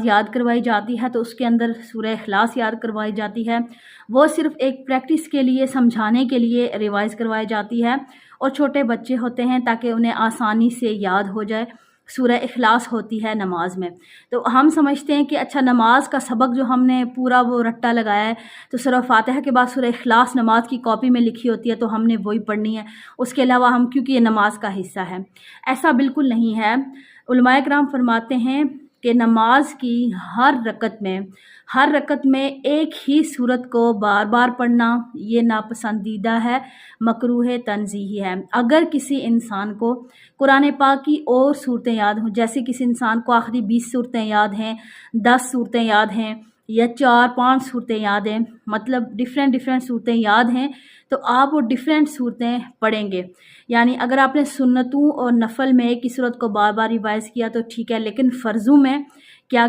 یاد کروائی جاتی ہے تو اس کے اندر سورہ اخلاص یاد کروائی جاتی ہے، وہ صرف ایک پریکٹس کے لیے، سمجھانے کے لیے ریوائز کروائی جاتی ہے، اور چھوٹے بچے ہوتے ہیں تاکہ انہیں آسانی سے یاد ہو جائے۔ سورہ اخلاص ہوتی ہے نماز میں، تو ہم سمجھتے ہیں کہ اچھا نماز کا سبق جو ہم نے پورا وہ رٹا لگایا ہے تو سورہ فاتحہ کے بعد سورہ اخلاص نماز کی کاپی میں لکھی ہوتی ہے تو ہم نے وہی پڑھنی ہے، اس کے علاوہ ہم کیونکہ یہ نماز کا حصہ ہے۔ ایسا بالکل نہیں ہے۔ علماء کرام فرماتے ہیں کہ نماز کی ہر رکعت میں ایک ہی سورت کو بار بار پڑھنا یہ ناپسندیدہ ہے، مکروہ تنزیہی ہے۔ اگر کسی انسان کو قرآن پاک کی اور صورتیں یاد ہوں، جیسے کسی انسان کو آخری 20 صورتیں یاد ہیں، 10 صورتیں یاد ہیں یا 4-5 صورتیں یاد ہیں، مطلب ڈیفرنٹ صورتیں یاد ہیں، تو آپ وہ ڈیفرنٹ صورتیں پڑھیں گے۔ یعنی اگر آپ نے سنتوں اور نفل میں ایک ہی صورت کو بار بار ریوائز کیا تو ٹھیک ہے، لیکن فرضوں میں کیا